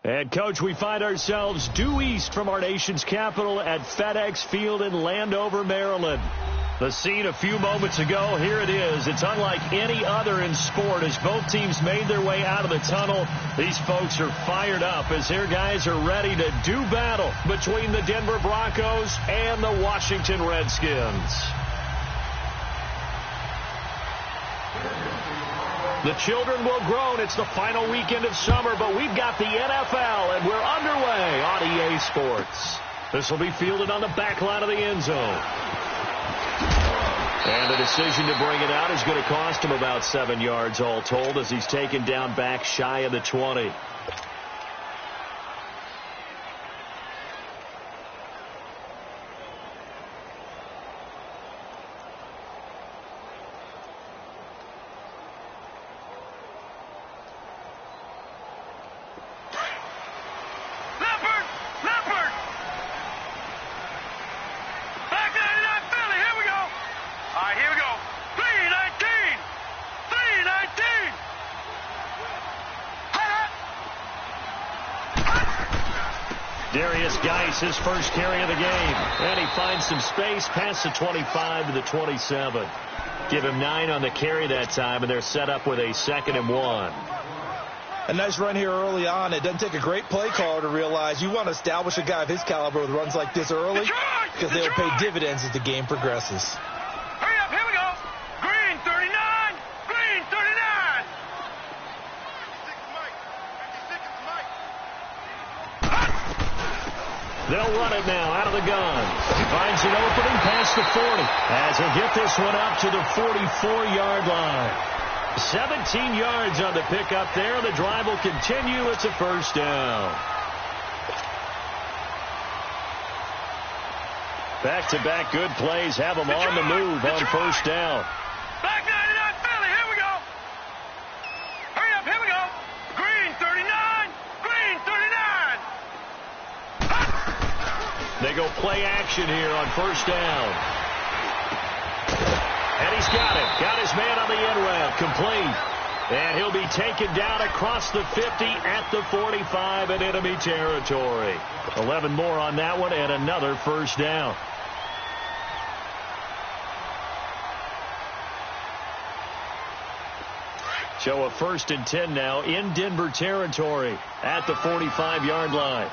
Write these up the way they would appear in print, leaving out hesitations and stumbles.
And, Coach, we find ourselves due east from our nation's capital at FedEx Field in Landover, Maryland. The scene a few moments ago, here it is. It's unlike any other in sport as both teams made their way out of the tunnel. These folks are fired up as their guys are ready to do battle between the Denver Broncos and the Washington Redskins. The children will groan. It's the final weekend of summer, but we've got the NFL, and we're underway on EA Sports. This will be fielded on the back line of the end zone. And the decision to bring it out is going to cost him about 7 yards all told as he's taken down back shy of the 20. His first carry of the game, and he finds some space past the 25 to the 27. Give him 9 on the carry that time, and they're set up with a 2nd and 1. A nice run here early on. It doesn't take a great play caller to realize you want to establish a guy of his caliber with runs like this early because they'll pay dividends as the game progresses. Hurry up, here we go. Green 39, green 39. They'll run it now out of the gun. He finds an opening past the 40 as he'll get this one up to the 44-yard line. 17 yards on the pickup there. The drive will continue. It's a first down. Back-to-back good plays have them on the move on first down. Back 99 Philly, here we go. Hurry up, here we go. Green 39, green 39. They go play action here on first down. And he's got it. Got his man on the end route. Complete. And he'll be taken down across the 50 at the 45 in enemy territory. 11 more on that one and another first down. So a 1st and 10 now in Denver territory at the 45-yard line.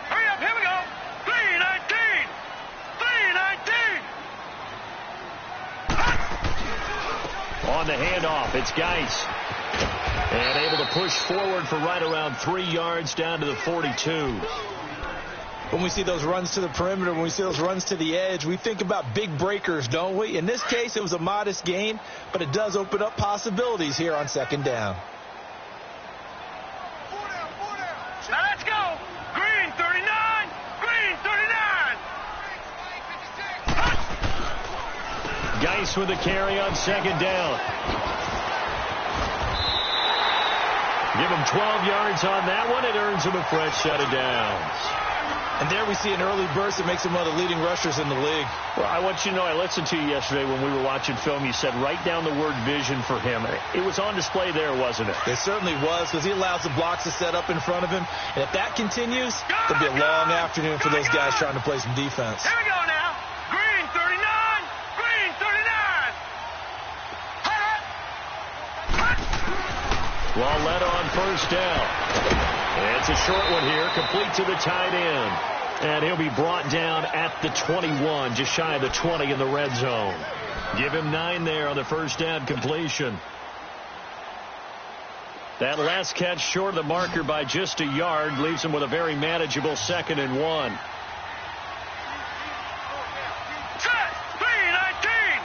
Hurry up, here we go. 319, 319. On the handoff, it's Geis. And able to push forward for right around 3 yards down to the 42. When we see those runs to the perimeter, when we see those runs to the edge, we think about big breakers, don't we? In this case, it was a modest gain, but it does open up possibilities here on 2nd down. Now let's go. Green 39, green 39. Geis with the carry on 2nd down. Give him 12 yards on that one. It earns him a fresh set of downs. And there we see an early burst that makes him one of the leading rushers in the league. Well, I want you to know, I listened to you yesterday when we were watching film. You said write down the word vision for him. It was on display there, wasn't it? It certainly was, because he allows the blocks to set up in front of him. And if that continues, it'll be a long afternoon for those guys trying to play some defense. Here we go now. Green 39, green 39. Lalletta on first down. It's a short one here, complete to the tight end. And he'll be brought down at the 21, just shy of the 20 in the red zone. Give him 9 there on the first down completion. That last catch short of the marker by just a yard leaves him with a very manageable 2nd and 1. Set, 319,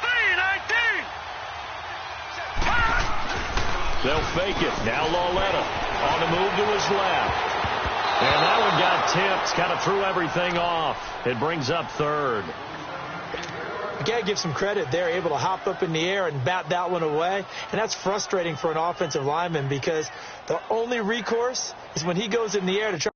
319. They'll fake it. Now Lalletta on the move to his left. And that one got tipped. Kind of threw everything off. It brings up 3rd. You got to give some credit. They're able to hop up in the air and bat that one away. And that's frustrating for an offensive lineman because the only recourse is when he goes in the air to try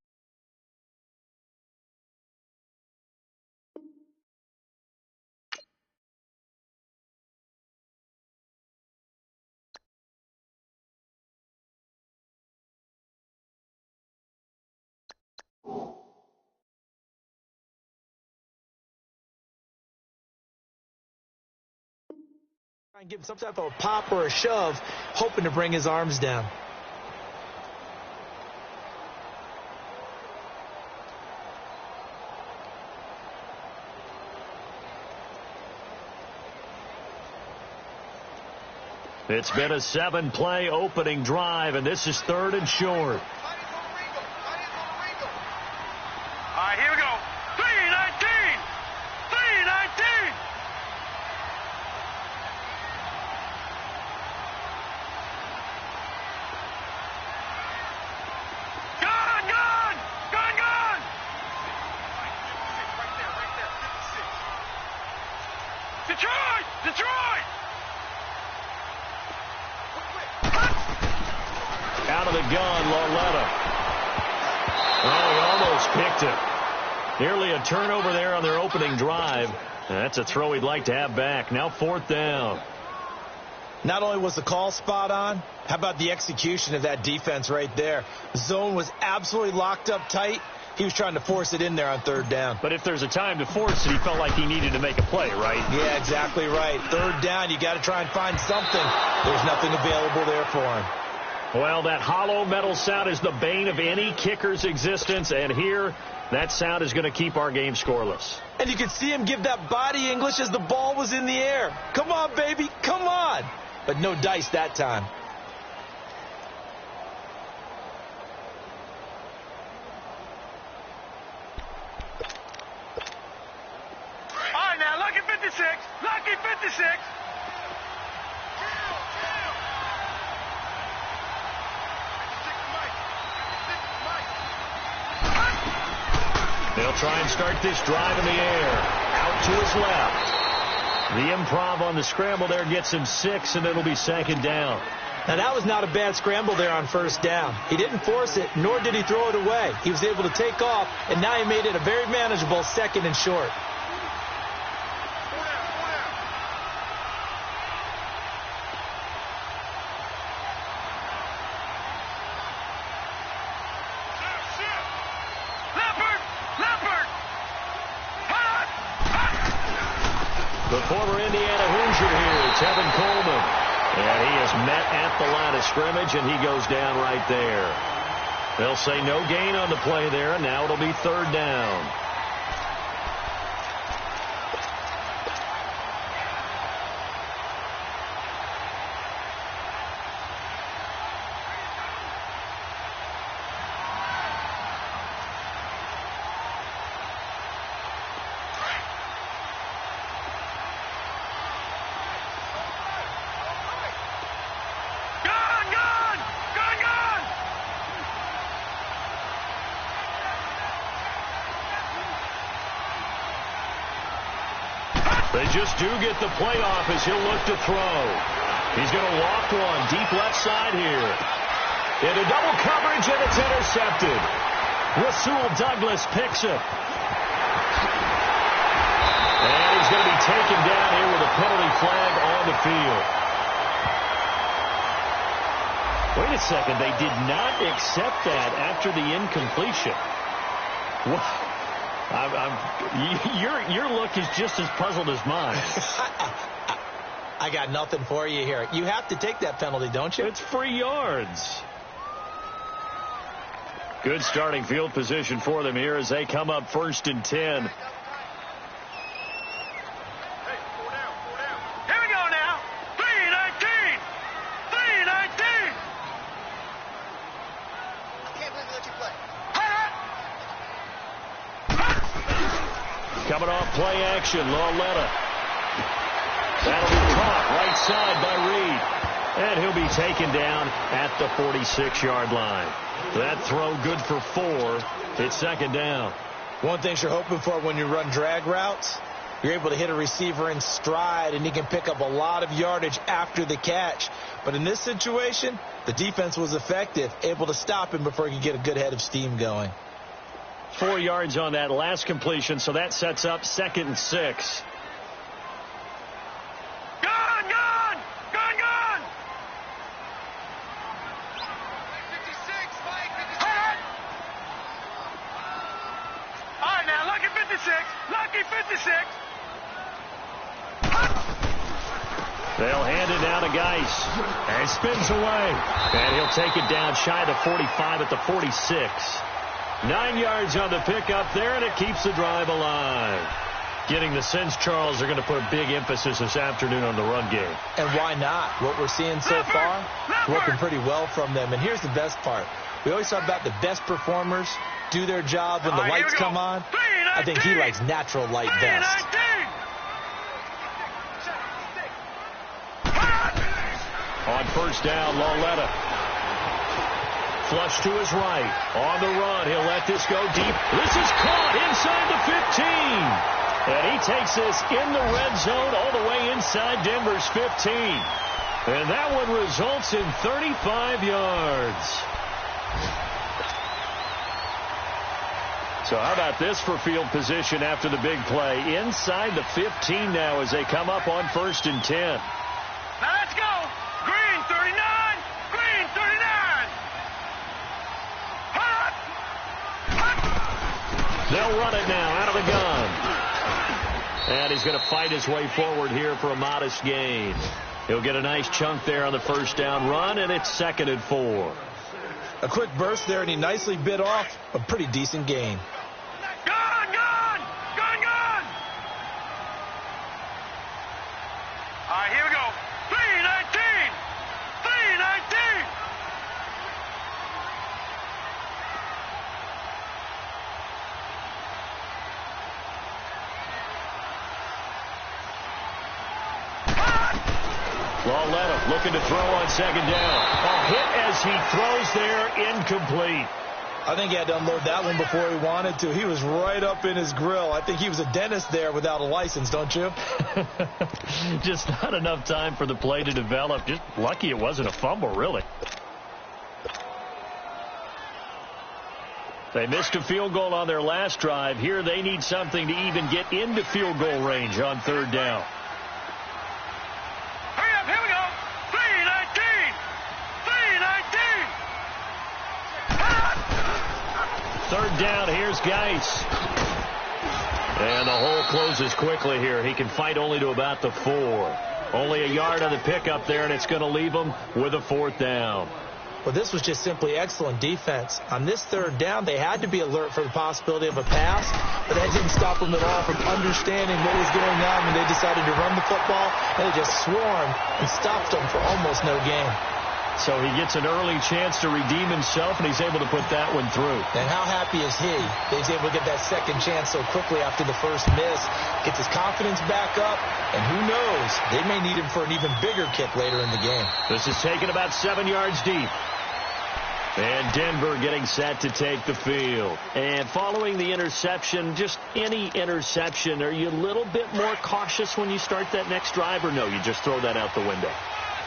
And give him some type of a pop or a shove, hoping to bring his arms down. It's been a 7-play opening drive, and this is 3rd and short. All right, here we go. 3-19. 3-19. Gone, gone. Gone, gone. Right there. 56. Detroit. Detroit. Out of the gun, Loletta. Oh, he almost picked it. Nearly a turnover there on their opening drive. That's a throw he'd like to have back. Now 4th down. Not only was the call spot on, how about the execution of that defense right there? The zone was absolutely locked up tight. He was trying to force it in there on 3rd down. But if there's a time to force it, he felt like he needed to make a play, right? Yeah, exactly right. 3rd down, you got to try and find something. There's nothing available there for him. Well, that hollow metal sound is the bane of any kicker's existence, and here, that sound is going to keep our game scoreless. And you could see him give that body English as the ball was in the air. Come on, baby, come on. But no dice that time. All right, now, lucky 56. Lucky 56. They'll try and start this drive in the air. Out to his left. The improv on the scramble there gets him 6, and it'll be 2nd down. Now, that was not a bad scramble there on 1st down. He didn't force it, nor did he throw it away. He was able to take off, and now he made it a very manageable 2nd and short. The former Indiana Hoosier here, Tevin Coleman. And he is met at the line of scrimmage, and he goes down right there. They'll say no gain on the play there, and now it'll be 3rd down. They just do get the play off as he'll look to throw. He's going to walk one deep left side here. Into double coverage, and it's intercepted. Rasul Douglas picks it. And he's going to be taken down here with a penalty flag on the field. Wait a second. They did not accept that after the incompletion. What? Your look is just as puzzled as mine. I got nothing for you here. You have to take that penalty, don't you? It's free yards. Good starting field position for them here as they come up 1st and 10. Coming off play action, Loletta. That'll be caught right side by Reed. And he'll be taken down at the 46-yard line. That throw good for 4. It's 2nd down. One thing you're hoping for when you run drag routes, you're able to hit a receiver in stride, and he can pick up a lot of yardage after the catch. But in this situation, the defense was effective, able to stop him before he could get a good head of steam going. 4 yards on that last completion, so that sets up 2nd and 6. Gone! Gone! Gone! Gone! 56, Mike, 56. 56. Lucky 56. They'll hand it down to Geis. And spins away. And he'll take it down shy of the 45 at the 46. 9 yards on the pickup there, and it keeps the drive alive. Getting the sense, Charles, they're going to put a big emphasis this afternoon on the run game. And why not? What we're seeing so far, working pretty well from them. And here's the best part. We always talk about the best performers do their job when the lights come on. I think he likes natural light best. On first down, Loletta. Flush to his right. On the run, he'll let this go deep. This is caught inside the 15. And he takes this in the red zone all the way inside Denver's 15. And that one results in 35 yards. So how about this for field position after the big play? Inside the 15 now as they come up on 1st and 10. Now let's go. Green 39. Green 39. Hot. They'll run it now out of the gun. And he's going to fight his way forward here for a modest gain. He'll get a nice chunk there on the first down run, and it's 2nd and 4. A quick burst there, and he nicely bit off a pretty decent gain. Gone, gone. Gone, gone. All right, here we go. 319. 319. Loletta looking to throw on 2nd down. A hit as he throws there, incomplete. I think he had to unload that one before he wanted to. He was right up in his grill. I think he was a dentist there without a license, don't you? Just not enough time for the play to develop. Just lucky it wasn't a fumble, really. They missed a field goal on their last drive. Here they need something to even get into field goal range on 3rd down. Hurry up, here we go. 319. 319. 3rd down, here's Geis. And the hole closes quickly here. He can fight only to about the 4. Only a yard on the pickup there, and it's going to leave him with a 4th down. Well, this was just simply excellent defense. On this 3rd down, they had to be alert for the possibility of a pass, but that didn't stop them at all from understanding what was going on when they decided to run the football, and they just swarmed and stopped them for almost no gain. So he gets an early chance to redeem himself, and he's able to put that one through. And how happy is he that he's able to get that second chance so quickly after the first miss, gets his confidence back up, and who knows, they may need him for an even bigger kick later in the game. This is taken about 7 yards deep. And Denver getting set to take the field. And following the interception, just any interception, are you a little bit more cautious when you start that next drive, or no, you just throw that out the window?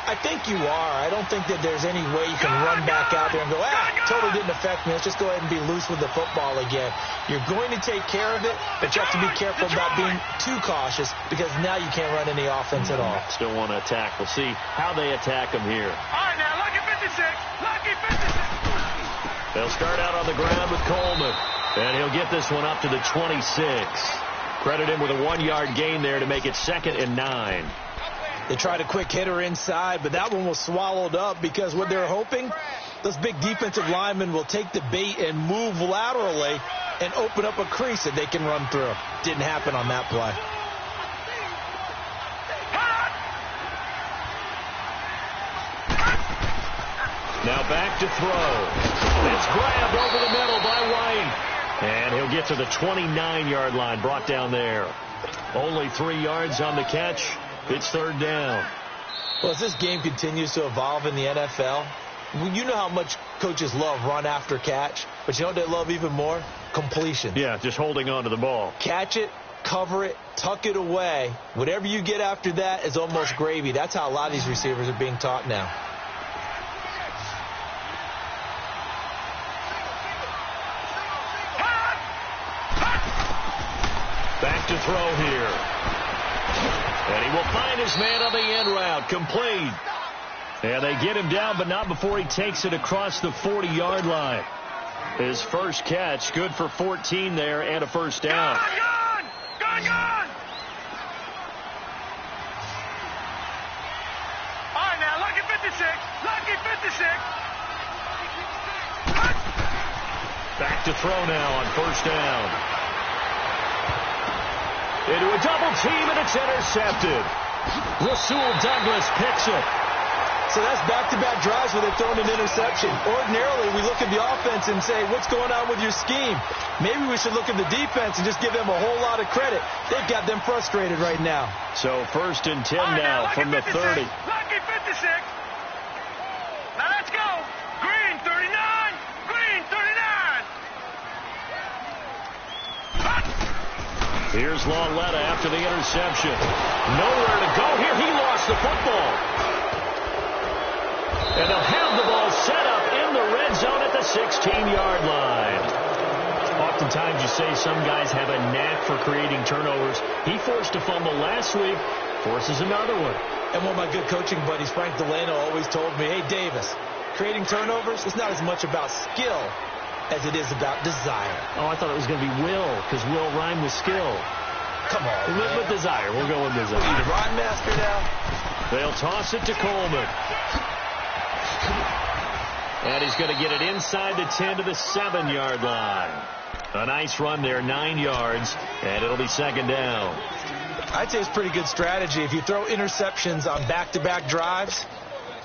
I think you are. I don't think that there's any way you can run back out there and go, totally didn't affect me. Let's just go ahead and be loose with the football again. You're going to take care of it, but you have to be careful about being too cautious because now you can't run any offense at all. Still want to attack. We'll see how they attack them here. All right, now, lucky 56. Lucky 56. They'll start out on the ground with Coleman. And he'll get this one up to the 26. Credit him with a 1-yard gain there to make it 2nd and 9. They tried a quick hitter inside, but that one was swallowed up because what they're hoping, those big defensive linemen will take the bait and move laterally and open up a crease that they can run through. Didn't happen on that play. Now back to throw. It's grabbed over the middle by White. And he'll get to the 29-yard line, brought down there. Only 3 yards on the catch. It's 3rd down. Well, as this game continues to evolve in the NFL, you know how much coaches love run after catch, but you know what they love even more? Completion. Yeah, just holding on to the ball. Catch it, cover it, tuck it away. Whatever you get after that is almost gravy. That's how a lot of these receivers are being taught now. Back to throw here. And he will find his man on the end route. Complete. And they get him down, but not before he takes it across the 40-yard line. His first catch, good for 14 there and a first down. Gone! All right, now, lucky 56. Lucky 56. Back to throw now on first down. Into a double team, and it's intercepted. Rasul Douglas picks it. So that's back-to-back drives where they've thrown an interception. Ordinarily, we look at the offense and say, what's going on with your scheme? Maybe we should look at the defense and just give them a whole lot of credit. They've got them frustrated right now. So first and 10 now from the 30. Lucky 56. Now let's go. Green 39. Green 39. Here's Lauletta after the interception. Nowhere to go here. He lost the football. And they'll have the ball set up in the red zone at the 16-yard line. Oftentimes you say some guys have a knack for creating turnovers. He forced a fumble last week, forces another one. And one of my good coaching buddies, Frank Delano, always told me, hey, Davis, creating turnovers is not as much about skill as it is about desire. Oh, I thought it was going to be will, because will rhyme with skill. Come on, with desire. We'll go with desire. What are you, the rhyme master now? They'll toss it to Coleman. And he's going to get it inside the 10 to the 7-yard line. A nice run there, 9 yards, and it'll be second down. I'd say it's pretty good strategy. If you throw interceptions on back-to-back drives,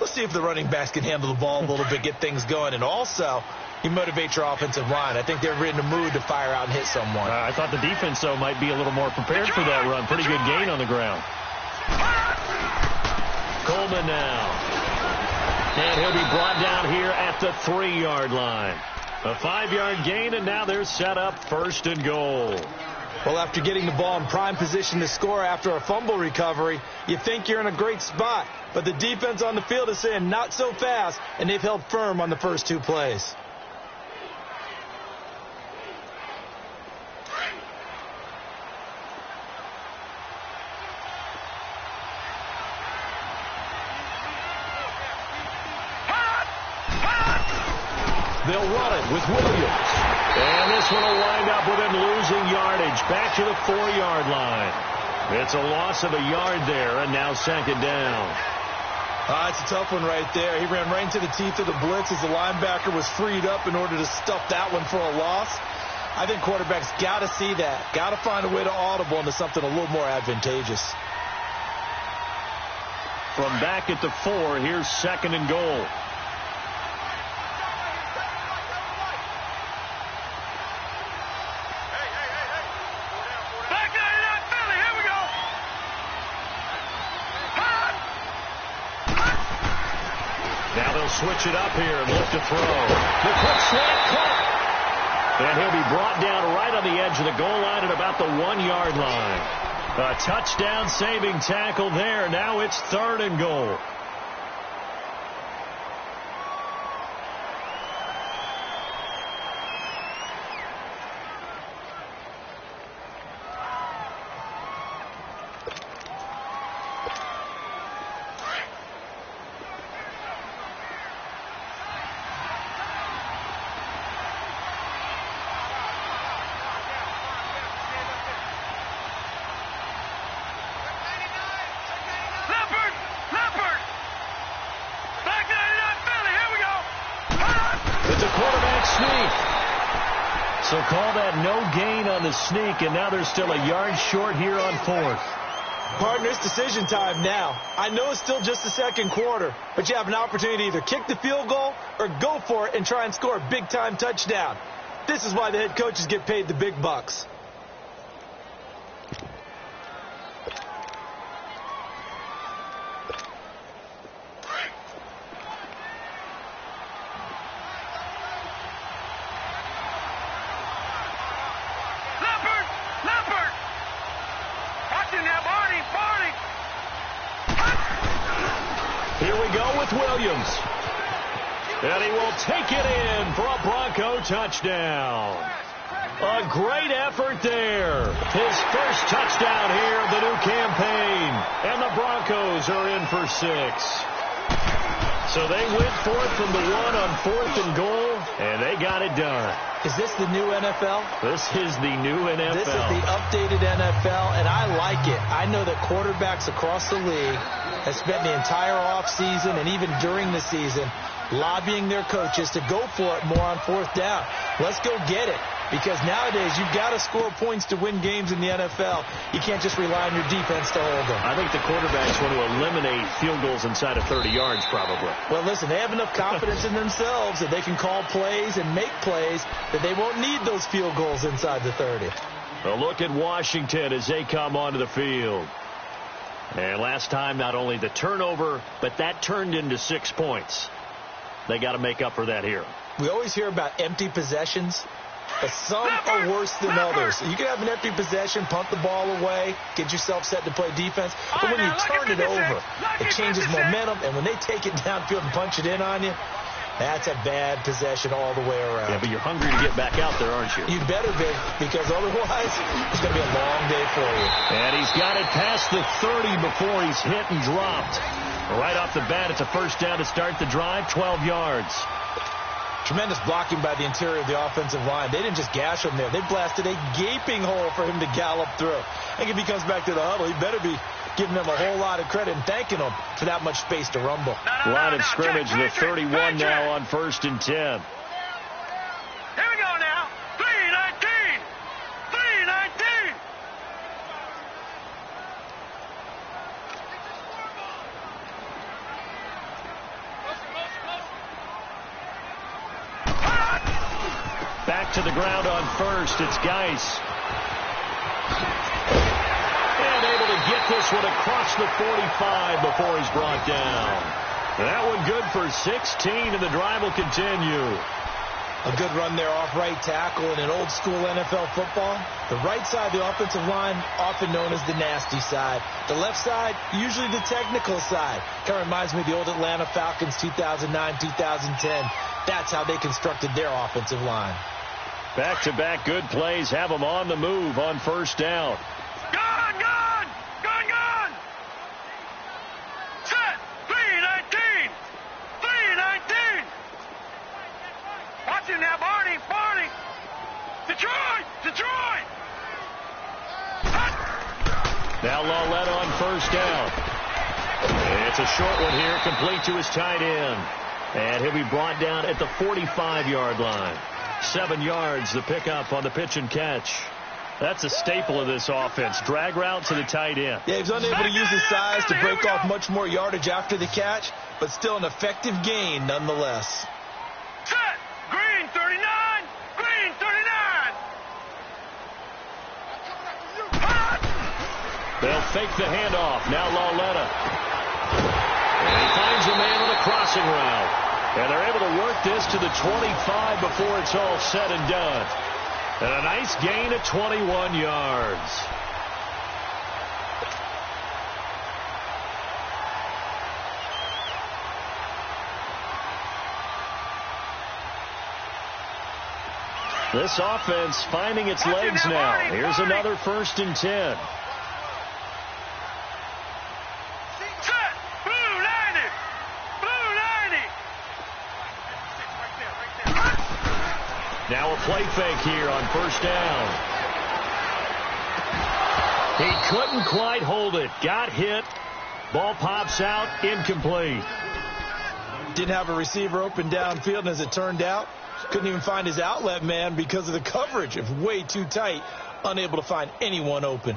let's see if the running backs can handle the ball a little bit, get things going. And also, you motivate your offensive line. I think they're in the mood to fire out and hit someone. I thought the defense, though, might be a little more prepared for that run. Pretty good gain on the ground. Coleman now. And he'll be brought down here at the 3-yard line. A 5-yard gain, and now they're set up first and goal. Well, after getting the ball in prime position to score after a fumble recovery, you think you're in a great spot. But the defense on the field is saying not so fast, and they've held firm on the first 2 plays. They'll run it with Williams. And this one will wind up with him losing yardage back to the 4-yard line. It's a loss of a yard there, and now second down. It's a tough one right there. He ran right into the teeth of the blitz as the linebacker was freed up in order to stuff that one for a loss. I think quarterbacks got to see that. Got to find a way to audible into something a little more advantageous. From back at the 4, here's second and goal. Now they'll switch it up here and look to throw. The quick slant caught. And he'll be brought down right on the edge of the goal line at about the 1-yard line. A touchdown saving tackle there. Now it's third and goal. So call that no gain on the sneak, and now they're still a yard short here on 4th. Partner, it's decision time now. I know it's still just the second quarter, but you have an opportunity to either kick the field goal or go for it and try and score a big-time touchdown. This is why the head coaches get paid the big bucks. Here we go with Williams. And he will take it in for a Bronco touchdown. A great effort there. His first touchdown here of the new campaign. And the Broncos are in for 6. So they went for it from the 1 on 4th and goal, and they got it done. Is this the new NFL? This is the new NFL. This is the updated NFL, and I like it. I know that quarterbacks across the league have spent the entire offseason and even during the season lobbying their coaches to go for it more on 4th down. Let's go get it. Because nowadays, you've got to score points to win games in the NFL. You can't just rely on your defense to hold them. I think the quarterbacks want to eliminate field goals inside of 30 yards, probably. Well, listen, they have enough confidence in themselves that they can call plays and make plays that they won't need those field goals inside the 30. A look at Washington as they come onto the field. And last time, not only the turnover, but that turned into 6 points. They got to make up for that here. We always hear about empty possessions, but some are worse than others. You can have an empty possession, punt the ball away, get yourself set to play defense. But when you turn it over, it changes momentum. And when they take it downfield and punch it in on you, that's a bad possession all the way around. Yeah, but you're hungry to get back out there, aren't you? You better be, because otherwise it's going to be a long day for you. And he's got it past the 30 before he's hit and dropped. Right off the bat, it's a first down to start the drive, 12 yards. Tremendous blocking by the interior of the offensive line. They didn't just gash him there. They blasted a gaping hole for him to gallop through. I think if he comes back to the huddle, he better be giving them a whole lot of credit and thanking them for that much space to rumble. Line of scrimmage, the 31 now on 1st and 10. Here we go now. 3-19. 3-19. Back to the ground on 1st. It's Geis. And able to get this one across the 45 before he's brought down. That one good for 16, and the drive will continue. A good run there off right tackle in an old school NFL football. The right side of the offensive line, often known as the nasty side. The left side, usually the technical side. Kind of reminds me of the old Atlanta Falcons 2009, 2010. That's how they constructed their offensive line. Back-to-back good plays have them on the move on 1st down. Gone, gone, gone, gone. Set. 3-19. 3-19. Watch him now, Barney, Barney. Detroit, Detroit. Now Lawletta on 1st down. It's a short one here, complete to his tight end. And he'll be brought down at the 45-yard line. 7 yards, the pickup on the pitch and catch. That's a staple of this offense. Drag route to the tight end. Yeah, he's unable to use his size to break off much more yardage after the catch, but still an effective gain nonetheless. Set. Green 39. Green 39. They'll fake the handoff. Now Lawletta. And he finds a man on a crossing route. And they're able to work this to the 25 before it's all said and done. And a nice gain of 21 yards. This offense finding its legs now. Here's another 1st and 10. Now a play fake here on 1st down. He couldn't quite hold it. Got hit. Ball pops out. Incomplete. Didn't have a receiver open downfield, and as it turned out, couldn't even find his outlet man because of the coverage. It was way too tight. Unable to find anyone open.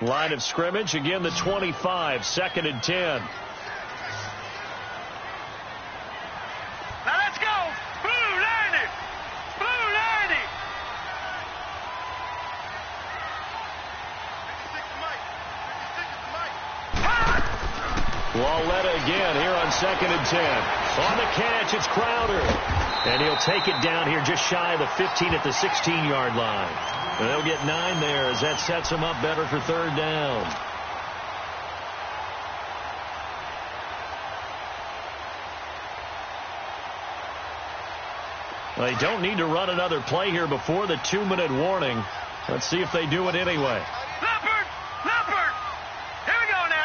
Line of scrimmage. Again, the 25. 2nd and 10. Lawletta again here on 2nd and 10. On the catch, it's Crowder. And he'll take it down here just shy of the 15 at the 16-yard line. And they'll get 9 there as that sets them up better for 3rd down. Well, they don't need to run another play here before the 2-minute warning. Let's see if they do it anyway. Leopard! Leopard! Here we go now.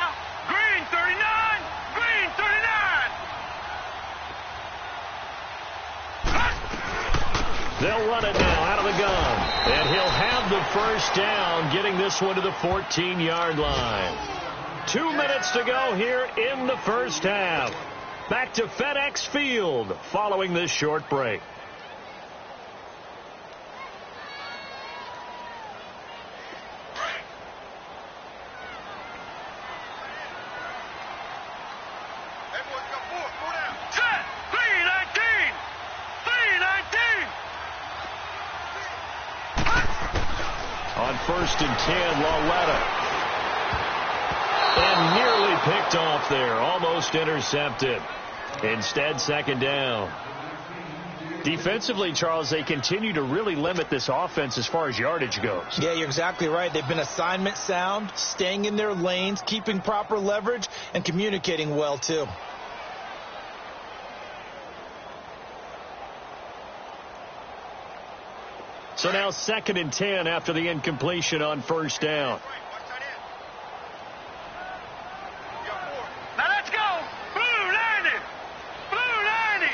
They'll run it now out of the gun. And he'll have the first down, getting this one to the 14-yard line. 2 minutes to go here in the first half. Back to FedEx Field following this short break. On 1st and 10, Lawletta. And nearly picked off there. Almost intercepted. Instead, 2nd down. Defensively, Charles, they continue to really limit this offense as far as yardage goes. Yeah, you're exactly right. They've been assignment sound, staying in their lanes, keeping proper leverage, and communicating well, too. So now 2nd and 10 after the incompletion on 1st down. Now let's go. Blue 90. Blue 90.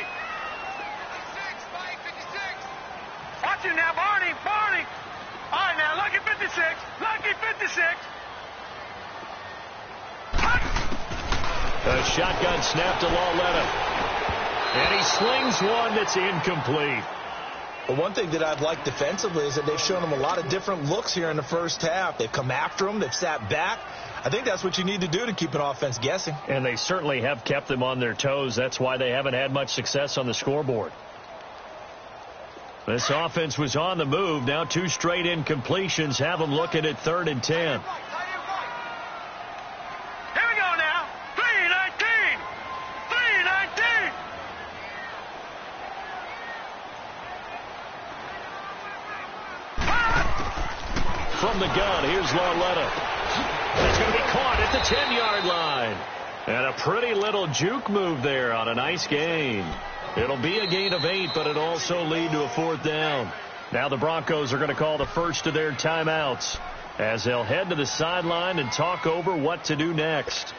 Watch it now, Barney. Barney. All right, now, lucky 56. Lucky 56. A shotgun snap to Lawletta. And he slings one that's incomplete. Well, one thing that I've liked defensively is that they've shown them a lot of different looks here in the first half. They've come after them. They've sat back. I think that's what you need to do to keep an offense guessing. And they certainly have kept them on their toes. That's why they haven't had much success on the scoreboard. This offense was on the move. Now 2 straight incompletions have them looking at 3rd and 10. From the gun, here's Lawletta. That's going to be caught at the 10-yard line. And a pretty little juke move there on a nice gain. It'll be a gain of 8, but it'll also lead to a 4th down. Now the Broncos are going to call the first of their timeouts as they'll head to the sideline and talk over what to do next.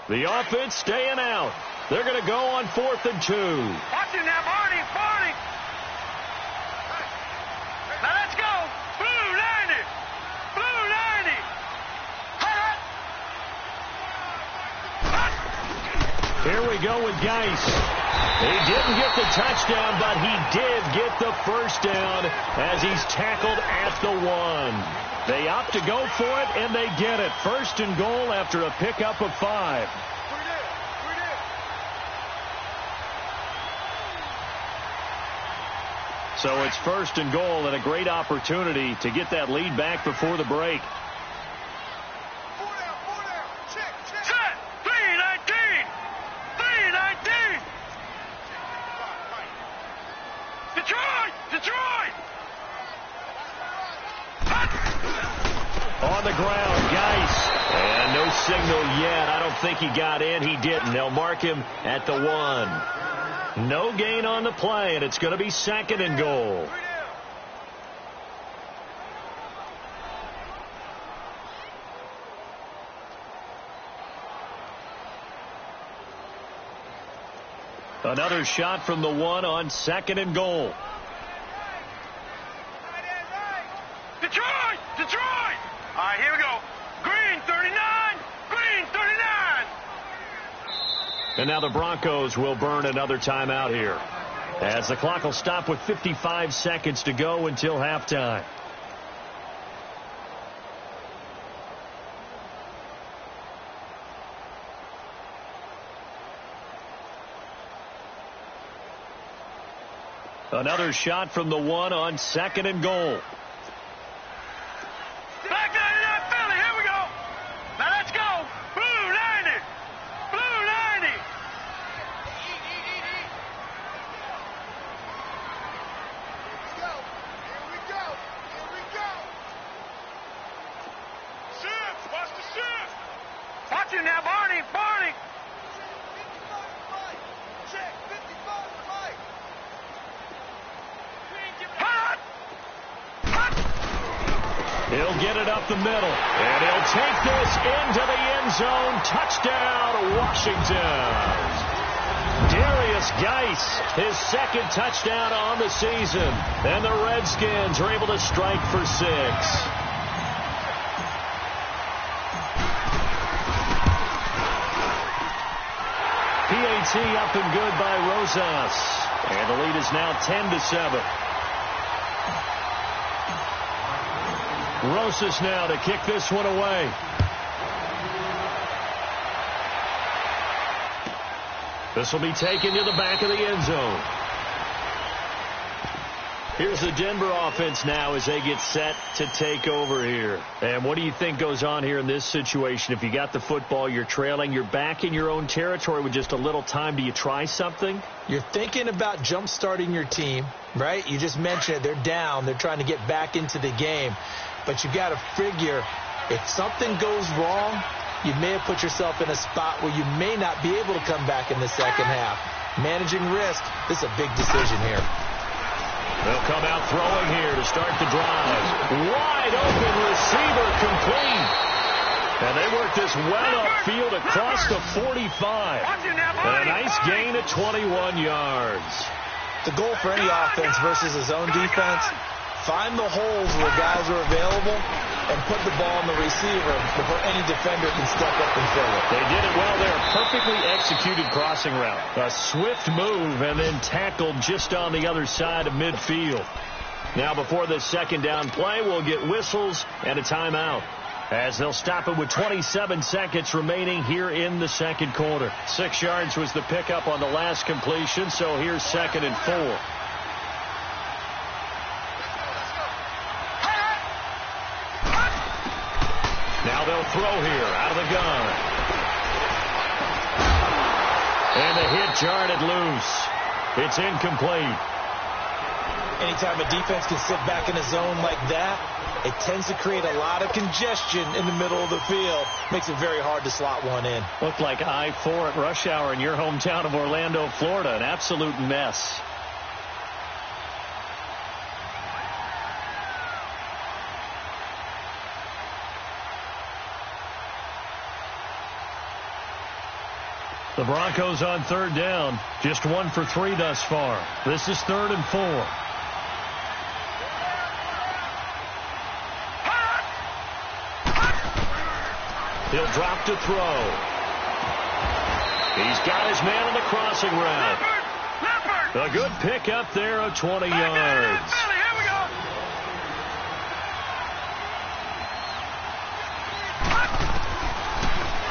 The offense staying out. They're going to go on 4th and 2. Watch it now, Barney. Barney. Now let's go. Blue 90. Blue 90. Here we go with Geis. He didn't get the touchdown, but he did get the first down as he's tackled at the 1. They opt to go for it, and they get it. 1st and goal after a pickup of 5. So it's 1st and goal and a great opportunity to get that lead back before the break. Set. 3-19. yet. I don't think he got in. He didn't. They'll mark him at the 1. No gain on the play, and it's going to be 2nd and goal. Another shot from the 1 on 2nd and goal. Detroit! Detroit! All right, here we go. Green 39! Green 39! And now the Broncos will burn another timeout here, as the clock will stop with 55 seconds to go until halftime. Another shot from the 1 on 2nd and goal. Back 99 Philly, here we go. Now let's go. Blue 90. Blue 90. Here we go. Here we go. Shift. Watch the shift. Watch it now, Barney. Barney. Check. 55 Mike. He'll get it up the middle, and he'll take this into the end zone. Touchdown, Washington. Darius Geis, his 2nd touchdown on the season, and the Redskins are able to strike for 6. PAT up and good by Rosas, and the lead is now 10-7. Rosas now to kick this one away. This will be taken to the back of the end zone. Here's the Denver offense now as they get set to take over here. And what do you think goes on here in this situation? If you got the football, you're trailing, you're back in your own territory with just a little time. Do you try something? You're thinking about jump-starting your team, right? You just mentioned it. They're down. They're trying to get back into the game. But you got to figure, if something goes wrong, you may have put yourself in a spot where you may not be able to come back in the second half. Managing risk, this is a big decision here. They'll come out throwing here to start the drive. Wide open receiver complete. And they work this well upfield across the 45. And a nice gain of 21 yards. The goal for any offense versus a zone defense, find the holes where guys are available and put the ball on the receiver before any defender can step up and fill it. They did it well there. Perfectly executed crossing route. A swift move and then tackled just on the other side of midfield. Now before this 2nd down play, we'll get whistles and a timeout, as they'll stop it with 27 seconds remaining here in the 2nd quarter. 6 yards was the pickup on the last completion, so here's 2nd and 4. Now they'll throw here out of the gun. And the hit jarred loose. It's incomplete. Anytime a defense can sit back in a zone like that, it tends to create a lot of congestion in the middle of the field. Makes it very hard to slot one in. Looked like I-4 at rush hour in your hometown of Orlando, Florida. An absolute mess. The Broncos on 3rd down. Just 1 for 3 thus far. This is 3rd and 4. He'll drop to throw. He's got his man on the crossing route. A good pickup there of 20 yards.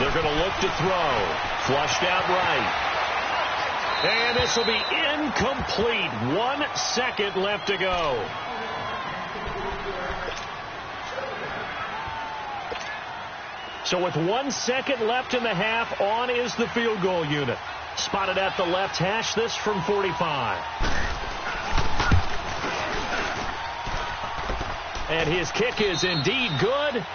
They're going to look to throw. Flushed out right. And this will be incomplete. 1 second left to go. So with 1 second left in the half, on is the field goal unit. Spotted at the left hash, this from 45. And his kick is indeed good.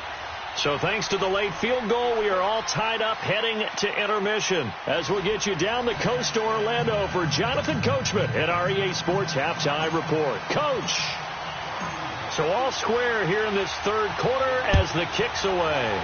So thanks to the late field goal, we are all tied up heading to intermission. As we'll get you down the coast to Orlando for Jonathan Coachman at our EA Sports Halftime Report. Coach! So all square here in this third quarter as the kick's away.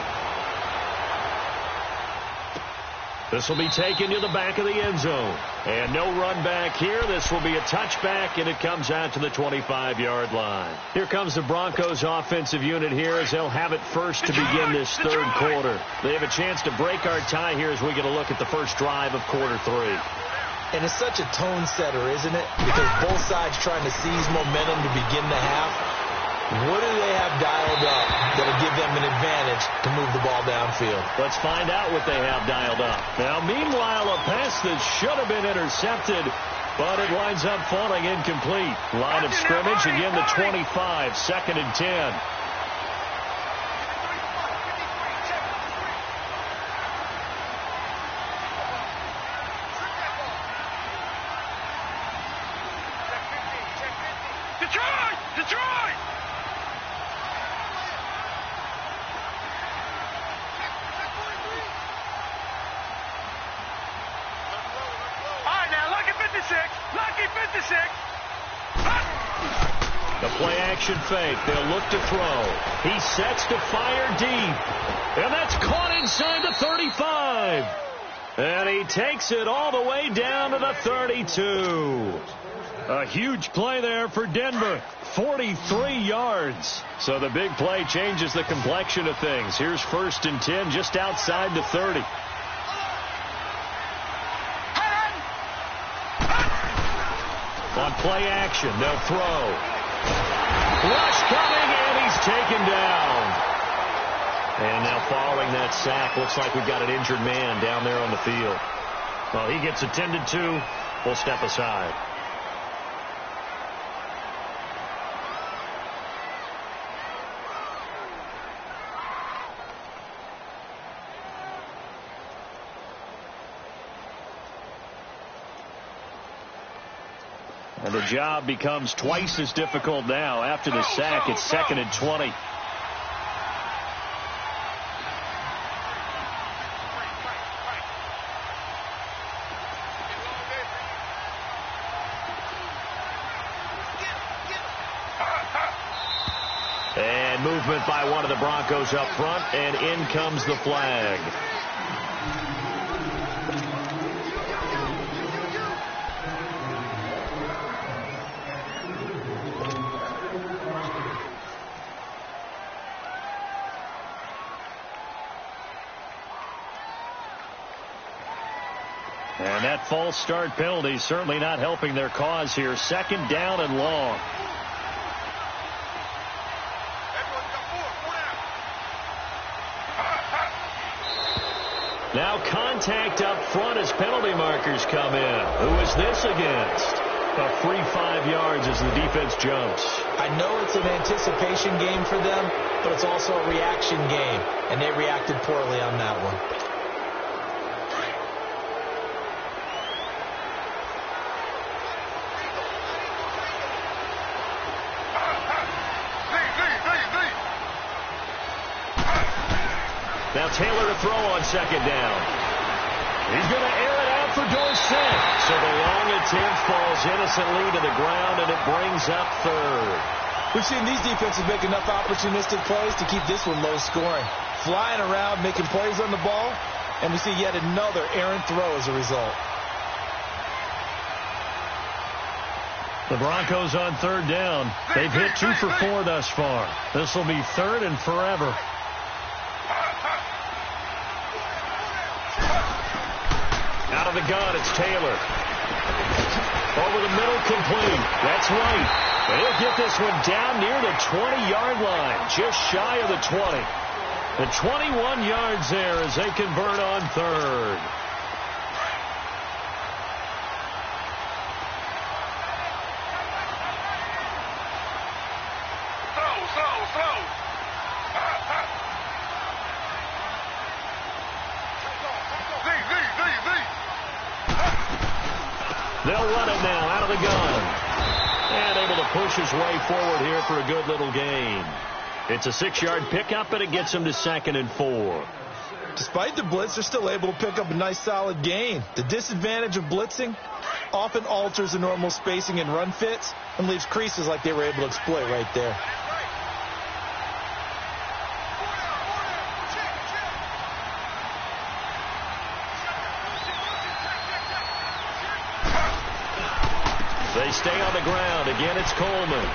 This will be taken to the back of the end zone. And no run back here. This will be a touchback, and it comes out to the 25-yard line. Here comes the Broncos offensive unit here as they'll have it first to begin this third quarter. They have a chance to break our tie here as we get a look at the first drive of quarter three. And it's such a tone setter, isn't it? Because both sides trying to seize momentum to begin the half. What do they have dialed up that'll give them an advantage to move the ball downfield? Let's find out what they have dialed up. Now, meanwhile, a pass that should have been intercepted, but it winds up falling incomplete. Line of scrimmage, again the 25, 2nd and 10. Detroit! Lucky 56. The play action fake. They'll look to throw. He sets to fire deep. And that's caught inside the 35. And he takes it all the way down to the 32. A huge play there for Denver. 43 yards. So the big play changes the complexion of things. Here's 1st and 10 just outside the 30. On play action, they'll throw. Rush coming, and he's taken down. And now following that sack, looks like we've got an injured man down there on the field. Well, he gets attended to. We'll step aside. And the job becomes twice as difficult now. After the sack, it's 2nd and 20. And movement by one of the Broncos up front, and in comes the flag. And that false start penalty certainly not helping their cause here. 2nd down and long. Now contact up front as penalty markers come in. Who is this against? A free 5 yards as the defense jumps. I know it's an anticipation game for them, but it's also a reaction game, and they reacted poorly on that one. Now Taylor to throw on 2nd down. He's going to air it out for Dorsett. So the long attempt falls innocently to the ground, and it brings up 3rd. We've seen these defenses make enough opportunistic plays to keep this one low scoring. Flying around, making plays on the ball, and we see yet another errant throw as a result. The Broncos on 3rd down. They've hit 2 for 4 thus far. This will be 3rd and forever. Out of the gun, it's Taylor. Over the middle, complete. That's right. And he'll get this one down near the 20-yard line, just shy of the 20. The 21 yards there as they convert on 3rd. They'll run it now out of the gun. And able to push his way forward here for a good little gain. It's a 6-yard pickup, and it gets them to 2nd and 4. Despite the blitz, they're still able to pick up a nice, solid gain. The disadvantage of blitzing often alters the normal spacing and run fits and leaves creases like they were able to exploit right there. They stay on the ground. Again, it's Coleman.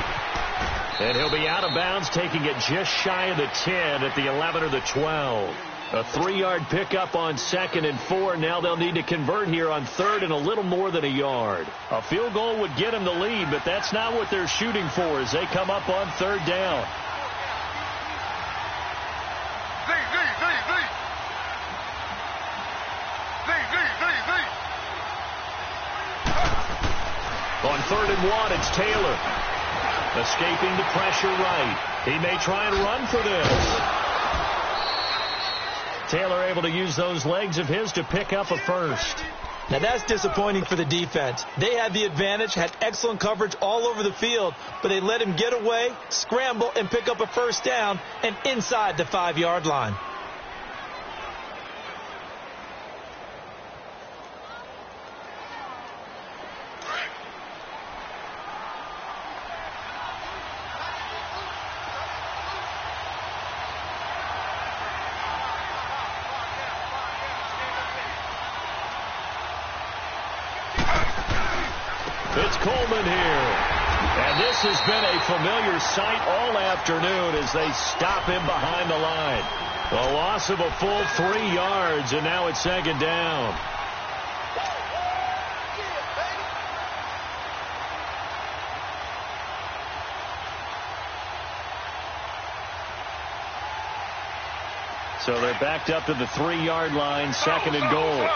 And he'll be out of bounds, taking it just shy of the 10 at the 11 or the 12. A 3-yard pickup on 2nd and 4. Now they'll need to convert here on 3rd and a little more than a yard. A field goal would get them the lead, but that's not what they're shooting for as they come up on 3rd down. On 3rd and 1, it's Taylor. Escaping the pressure right. He may try and run for this. Taylor able to use those legs of his to pick up a first. Now that's disappointing for the defense. They had the advantage, had excellent coverage all over the field, but they let him get away, scramble, and pick up a first down and inside the 5-yard line. It's Coleman here. And this has been a familiar sight all afternoon as they stop him behind the line. A loss of a full 3 yards, and now it's 2nd down. So they're backed up to the 3-yard line, 2nd and goal.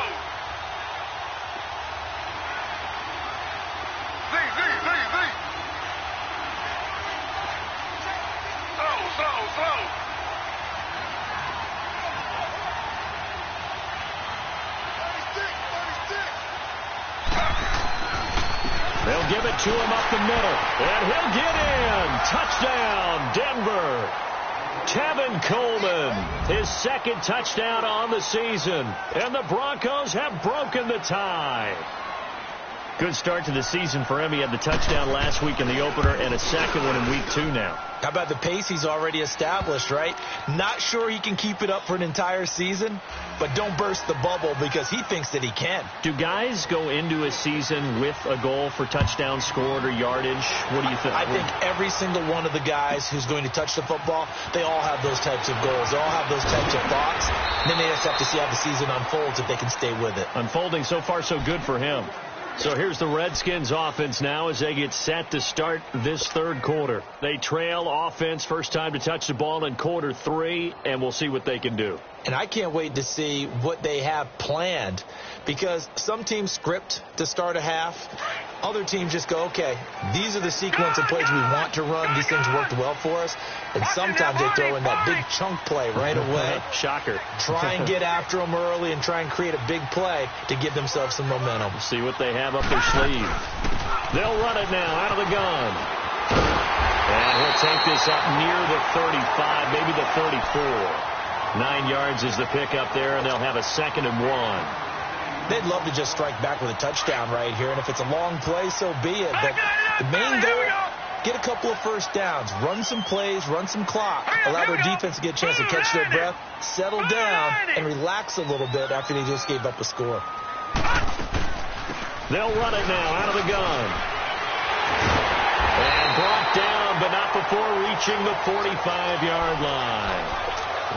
They'll give it to him up the middle, and he'll get in. Touchdown, Denver. Tevin Coleman, his 2nd touchdown on the season, and the Broncos have broken the tie. Good start to the season for him. He had the touchdown last week in the opener and a 2nd one in week 2 now. How about the pace he's already established, right? Not sure he can keep it up for an entire season, but don't burst the bubble because he thinks that he can. Do guys go into a season with a goal for touchdown scored or yardage? What do you think? I think every single one of the guys who's going to touch the football, they all have those types of goals. They all have those types of thoughts. And then they just have to see how the season unfolds if they can stay with it. Unfolding so far so good for him. So here's the Redskins offense now as they get set to start this 3rd quarter. They trail offense, first time to touch the ball in quarter 3, and we'll see what they can do. And I can't wait to see what they have planned because some teams script to start a half. Other teams just go, okay, these are the sequence of plays we want to run. These things worked well for us. And sometimes they throw in that big chunk play right away. Shocker. Try and get after them early and try and create a big play to give themselves some momentum. See what they have up their sleeve. They'll run it now out of the gun. And he'll take this up near the 35, maybe the 34. 9 yards is the pickup there, and they'll have a 2nd and 1. They'd love to just strike back with a touchdown right here, and if it's a long play, so be it. But the main goal, get a couple of first downs, run some plays, run some clock, allow their defense to get a chance to catch their breath, settle down, and relax a little bit after they just gave up a score. They'll run it now out of the gun. And brought down, but not before reaching the 45-yard line.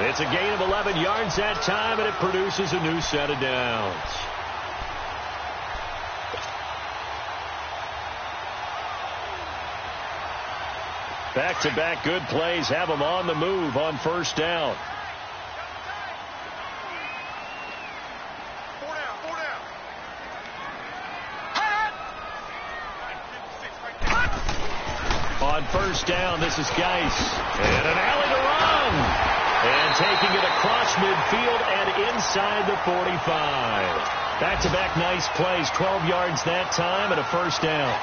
It's a gain of 11 yards that time, and it produces a new set of downs. Back-to-back good plays have them on the move on first down. On first down, this is Geis. And an alley to run. And taking it across midfield and inside the 45. Back-to-back nice plays, 12 yards that time and a first down.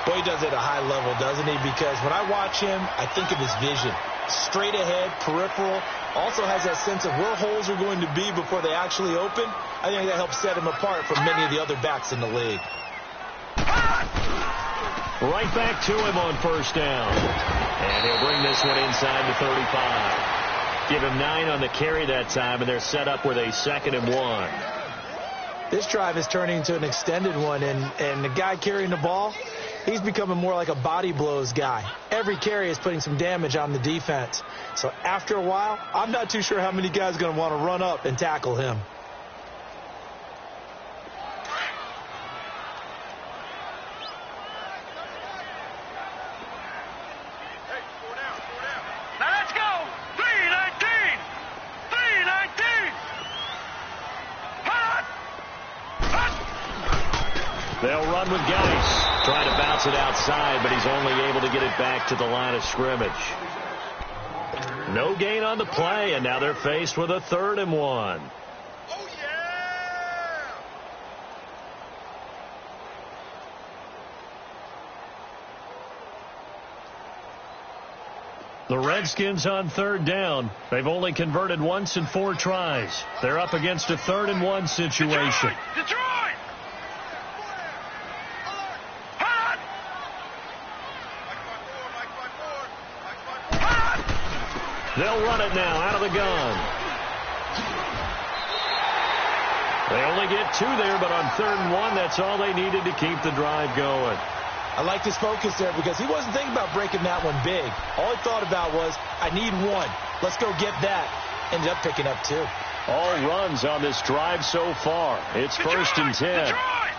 Boy, he does it at a high level, doesn't he? Because when I watch him, I think of his vision. straight ahead, peripheral. Also has that sense of where holes are going to be before they actually open. I think that helps set him apart from many of the other backs in the league. Right back to him on first down. And he'll bring this one inside the 35. Give him 9 on the carry that time, and they're set up with a 2nd and 1. This drive is turning into an extended one, and the guy carrying the ball, he's becoming more like a body blows guy. Every carry is putting some damage on the defense. So after a while, I'm not too sure how many guys are going to want to run up and tackle him. They'll run with Geis. Trying to bounce it outside, but he's only able to get it back to the line of scrimmage. No gain on the play, and now they're faced with a 3rd and 1. Oh, yeah! The Redskins on 3rd down. They've only converted once in 4 tries. They're up against a 3rd and 1 situation. Detroit! They'll run it now out of the gun. They only get 2 there, but on 3rd and 1, that's all they needed to keep the drive going. I liked his focus there because he wasn't thinking about breaking that one big. All he thought about was, I need 1. Let's go get that. Ended up picking up 2. All runs on this drive so far. It's 1st and 10. Detroit!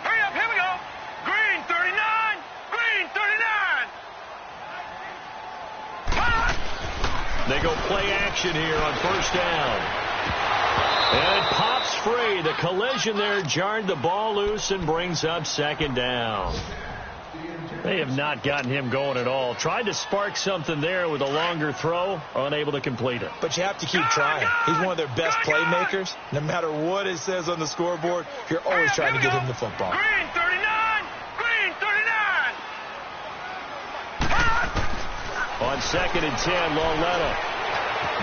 Hurry up, here we go. Green 39. Green 39. They go play action here on 1st down. And it pops free. The collision there jarred the ball loose and brings up 2nd down. They have not gotten him going at all. Tried to spark something there with a longer throw, unable to complete it. But you have to keep trying. He's one of their best playmakers. No matter what it says on the scoreboard, you're always trying to get him the football. Green 39. Green 39. On 2nd and 10, Loletta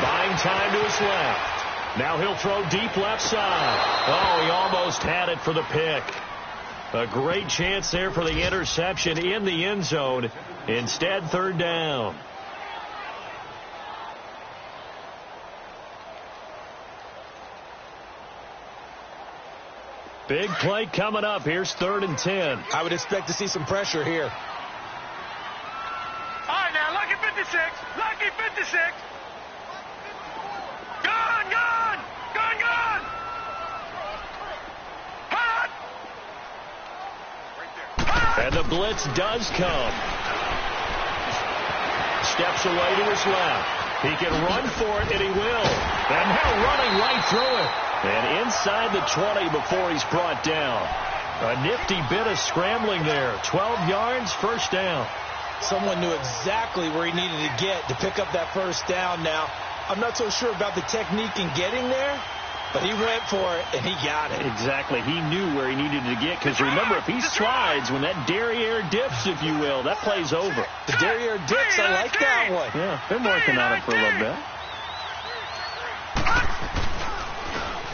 buying time to his left. Now he'll throw deep left side. Oh, he almost had it for the pick. A great chance there for the interception in the end zone. Instead, 3rd down. Big play coming up. Here's 3rd and 10. I would expect to see some pressure here. All right, now, lucky 56. Lucky 56. Gone, gone. Gone, gone. Hot. And the blitz does come. Steps away to his left. He can run for it, and he will. And now running right through it. And inside the 20 before he's brought down. A nifty bit of scrambling there. 12 yards, 1st down. Someone knew exactly where he needed to get to pick up that 1st down now. I'm not so sure about the technique in getting there, but he went for it, and he got it. Exactly. He knew where he needed to get, because remember, if he slides, when that derriere dips, if you will, that play's over. The derriere dips, I like that one. Yeah, been working on it for a little bit.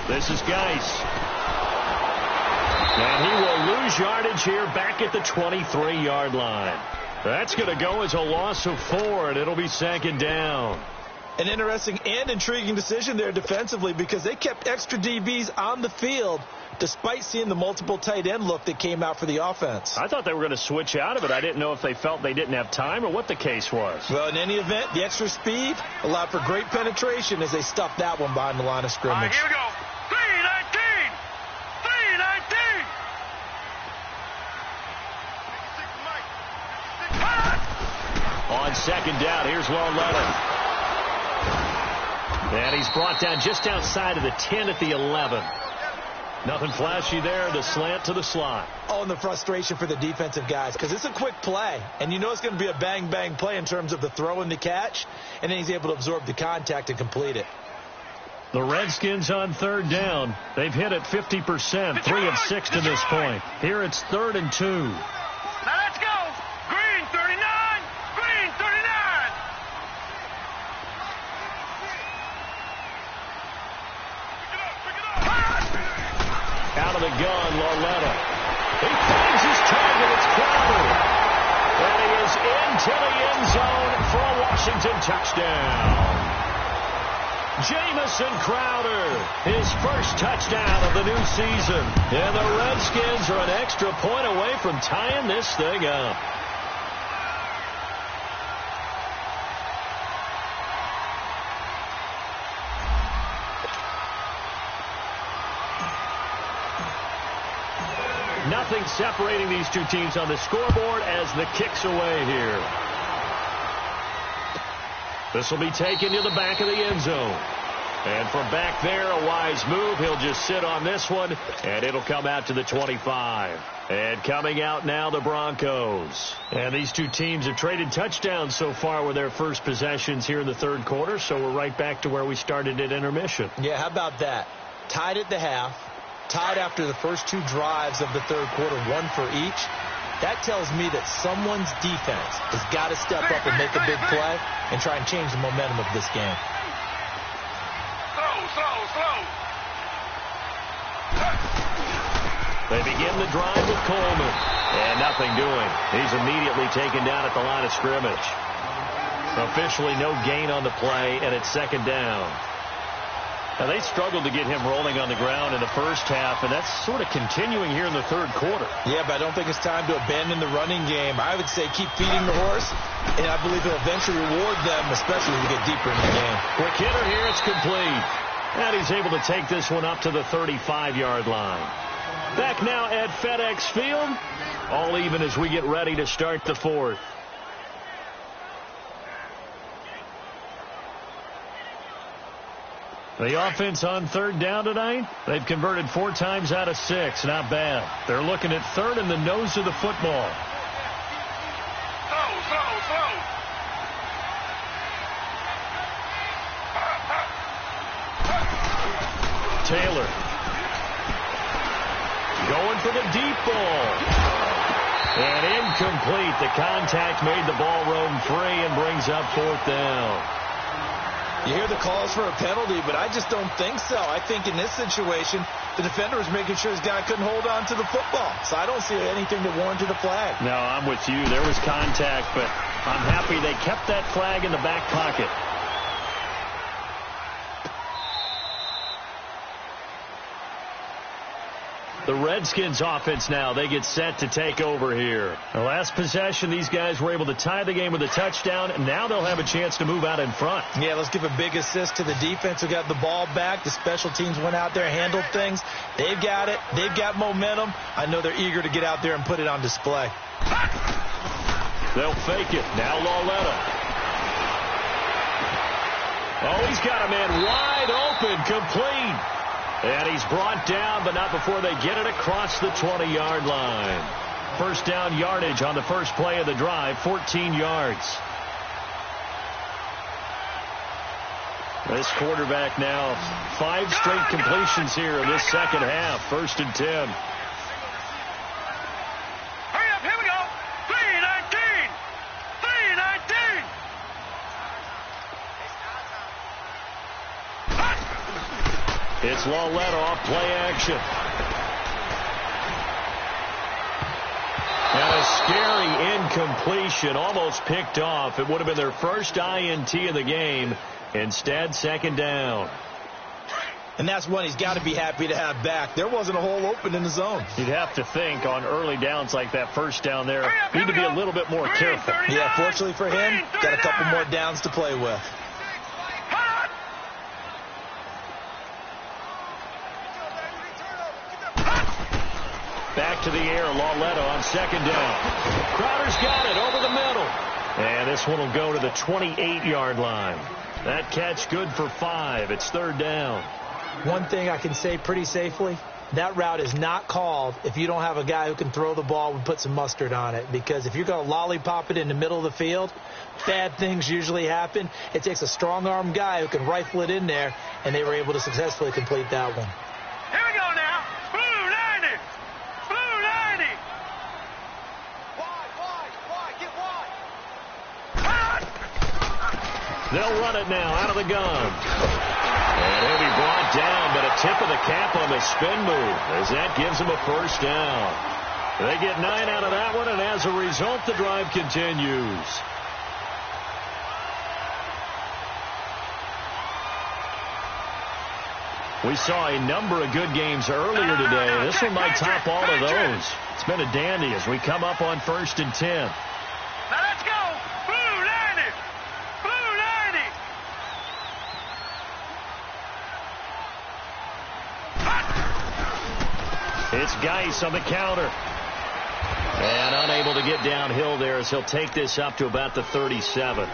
This is Geis. And he will lose yardage here back at the 23-yard line. That's going to go as a loss of 4, and it'll be 2nd down. An interesting and intriguing decision there defensively, because they kept extra DBs on the field despite seeing the multiple tight end look that came out for the offense. I thought they were going to switch out of it. I didn't know if they felt they didn't have time or what the case was. Well, in any event, the extra speed allowed for great penetration as they stuffed that one behind the line of scrimmage. All right, here we go. 319. 319. On 2nd down, here's Loletta. And he's brought down just outside of the 10 at the 11. Nothing flashy there. The slant to the slot. Oh, and the frustration for the defensive guys, because it's a quick play, and you know it's going to be a bang-bang play in terms of the throw and the catch, and then he's able to absorb the contact and complete it. The Redskins on 3rd down. They've hit it 50%, 3 of 6 to this point. Here it's 3rd and 2. Now let's go. Green 39. Out of the gun, Lauletta. He finds his target. It's Crowder. And he is into the end zone for a Washington touchdown. Jamison Crowder, his first touchdown of the new season. And the Redskins are an extra point away from tying this thing up. Nothing separating these two teams on the scoreboard as the kick's away here. This will be taken to the back of the end zone. And from back there, a wise move. He'll just sit on this one, and it'll come out to the 25. And coming out now, the Broncos. And these two teams have traded touchdowns so far with their first possessions here in the third quarter, so we're right back to where we started at intermission. Yeah, how about that? Tied at the half. Tied after the first two drives of the third quarter, one for each. That tells me that someone's defense has got to step up and make a big play and try and change the momentum of this game. Slow. They begin the drive with Coleman. And nothing doing. He's immediately taken down at the line of scrimmage. Officially no gain on the play, and it's second down. Now, they struggled to get him rolling on the ground in the first half, and that's sort of continuing here in the third quarter. Yeah, but I don't think it's time to abandon the running game. I would say keep feeding the horse, and I believe he'll eventually reward them, especially as we get deeper in the game. Quick hitter here, it's complete. And he's able to take this one up to the 35-yard line. Back now at FedEx Field, all even as we get ready to start the fourth. The offense on third down tonight, they've converted 4 times out of 6. Not bad. They're looking at third in the nose of the football. Slow. Taylor going for the deep ball. And incomplete. The contact made the ball roam free and brings up fourth down. You hear the calls for a penalty, but I just don't think so. I think in this situation, the defender was making sure his guy couldn't hold on to the football. So I don't see anything that warranted a flag. No, I'm with you. There was contact, but I'm happy they kept that flag in the back pocket. The Redskins offense now, they get set to take over here. The last possession, these guys were able to tie the game with a touchdown, and now they'll have a chance to move out in front. Yeah, let's give a big assist to the defense who got the ball back. The special teams went out there, handled things. They've got it. They've got momentum. I know they're eager to get out there and put it on display. They'll fake it. Now Lauletta. Oh, he's got a man wide open, complete. And he's brought down, but not before they get it across the 20-yard line. First down yardage on the first play of the drive, 14 yards. This quarterback now, 5 straight completions here in this second half. 1st and 10. Hurry up, here we go. 3-19. It's Lauletta off play action. And a scary incompletion, almost picked off. It would have been their first INT of the game. Instead, second down. And that's one he's got to be happy to have back. There wasn't a hole open in the zone. You'd have to think on early downs like that first down there, need to be a little bit more careful. Yeah, fortunately for him, got a couple more downs to play with. Back to the air, Lauletta on second down. Crowder's got it over the middle. And this one will go to the 28-yard line. That catch good for 5. It's third down. One thing I can say pretty safely, that route is not called if you don't have a guy who can throw the ball and put some mustard on it. Because if you're going to lollipop it in the middle of the field, bad things usually happen. It takes a strong-arm guy who can rifle it in there, and they were able to successfully complete that one. Here we go now. Blue 90. Blue 90. Wide. Get wide. They'll run it now out of the gun. And he'll be brought down, but a tip of the cap on a spin move as that gives them a first down. They get 9 out of that one, and as a result, the drive continues. We saw a number of good games earlier today. This one might top all of those. It's been a dandy as we come up on 1st and 10. Now let's go. Blue 90. Blue 90. It's Geis on the counter. And unable to get downhill there as he'll take this up to about the 37.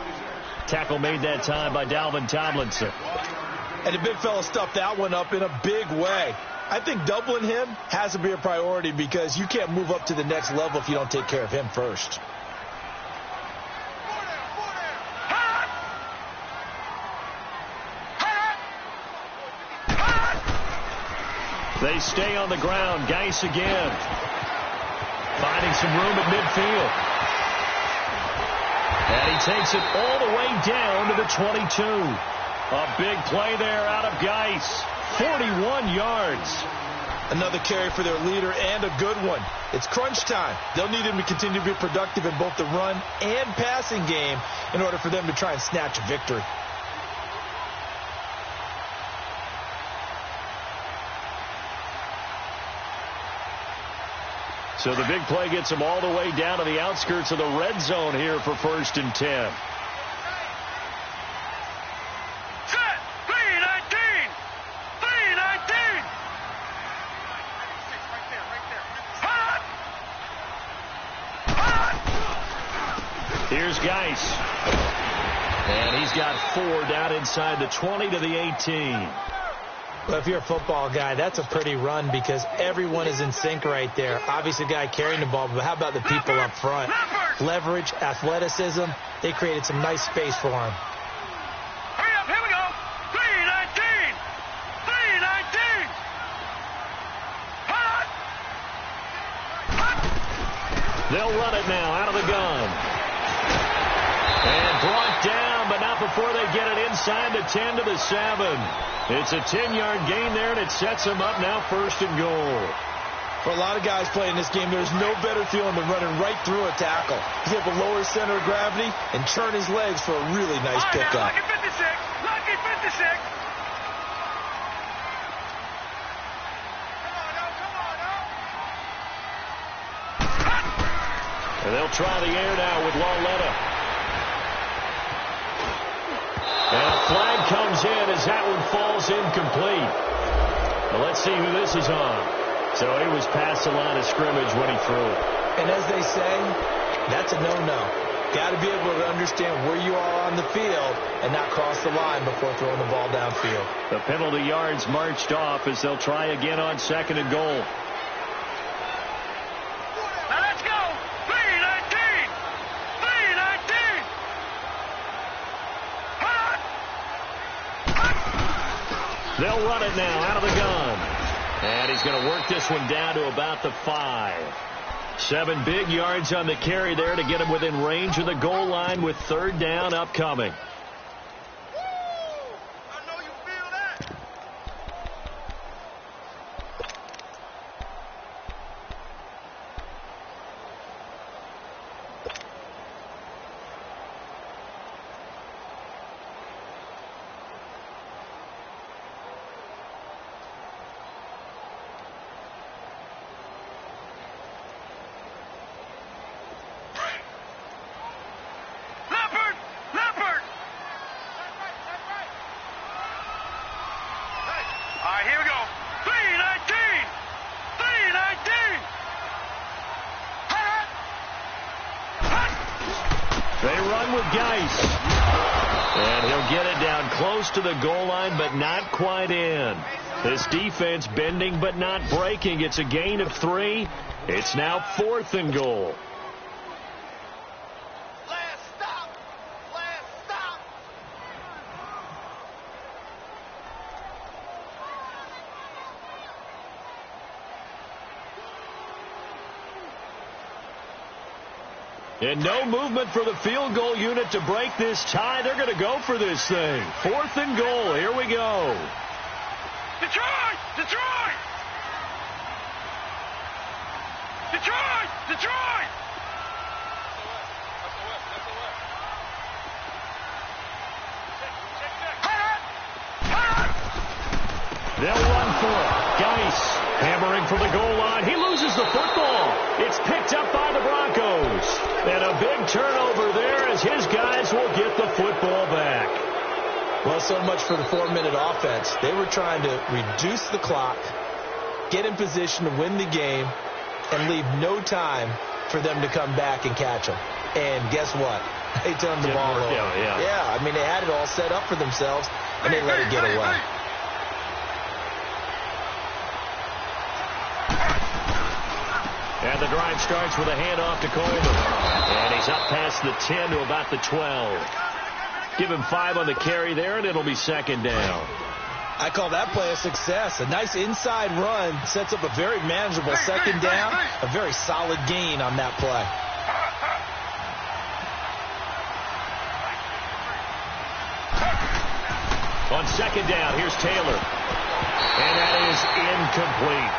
Tackle made that time by Dalvin Tomlinson. And the big fella stuffed that one up in a big way. I think doubling him has to be a priority because you can't move up to the next level if you don't take care of him first. They stay on the ground. Geis again. Finding some room at midfield. And he takes it all the way down to the 22. A big play there out of Geis. 41 yards. Another carry for their leader and a good one. It's crunch time. They'll need him to continue to be productive in both the run and passing game in order for them to try and snatch a victory. So the big play gets them all the way down to the outskirts of the red zone here for 1st and 10. Here's Geis. And he's got 4 down inside the 20 to the 18. Well, if you're a football guy, that's a pretty run because everyone is in sync right there. Obviously, the guy carrying the ball, but how about the people up front? Leverage, athleticism, they created some nice space for him. Hurry up, here we go. 319. 319. They'll run it now out of the gun. And brought down, but not before they get it inside the 10 to the 7. It's a 10-yard gain there, and it sets them up now 1st and goal. For a lot of guys playing this game, there's no better feeling than running right through a tackle. He's able to lower his center of gravity and turn his legs for a really nice pickup. Lucky 56. Lucky 56. And they'll try the air now with Lauletta. And a flag comes in as that one falls incomplete. Well, let's see who this is on. So he was past the line of scrimmage when he threw it. And as they say, that's a no-no. Got to be able to understand where you are on the field and not cross the line before throwing the ball downfield. The penalty yards marched off as they'll try again on 2nd and goal. Now let's go. 319. 319. They'll run it now out of the gun. And he's going to work this one down to about the 5. 7 big yards on the carry there to get him within range of the goal line with 3rd down upcoming. Geis. And he'll get it down close to the goal line, but not quite in. This defense bending but not breaking. It's a gain of 3. It's now 4th and goal. And no movement for the field goal unit to break this tie. They're going to go for this thing. 4th and goal. Here we go. Detroit! Detroit! Detroit! Detroit! They'll run for it. Geis hammering for the goal line. He loses the football. It's picked up by the Broncos. And a big turnover there as his guys will get the football back. Well, so much for the 4-minute offense. They were trying to reduce the clock, get in position to win the game, and leave no time for them to come back and catch them. And guess what? They turned the ball over. Yeah, I mean, they had it all set up for themselves, and they let it get away. And the drive starts with a handoff to Coleman. And he's up past the 10 to about the 12. Give him 5 on the carry there, and it'll be second down. I call that play a success. A nice inside run sets up a very manageable second down. A very solid gain on that play. On second down, here's Taylor. And that is incomplete.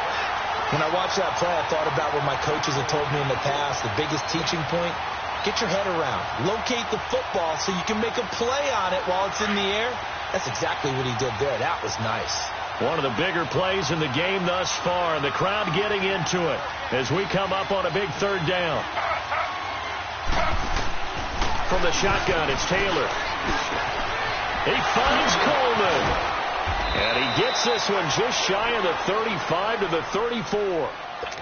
When I watched that play, I thought about what my coaches have told me in the past. The biggest teaching point, get your head around. Locate the football so you can make a play on it while it's in the air. That's exactly what he did there. That was nice. One of the bigger plays in the game thus far, and the crowd getting into it as we come up on a big third down. From the shotgun, it's Taylor. He finds Coleman. And he gets this one just shy of the 35 to the 34.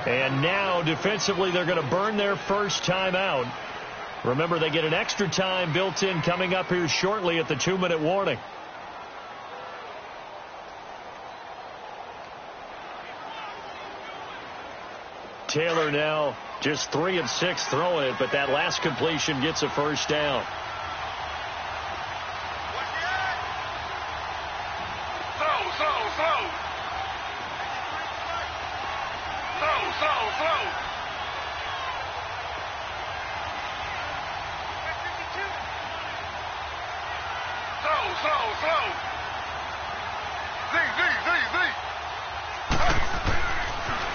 And now, defensively, they're going to burn their first time out. Remember, they get an extra time built in coming up here shortly at the 2-minute warning. Taylor now just 3 of 6 throwing it, but that last completion gets a first down.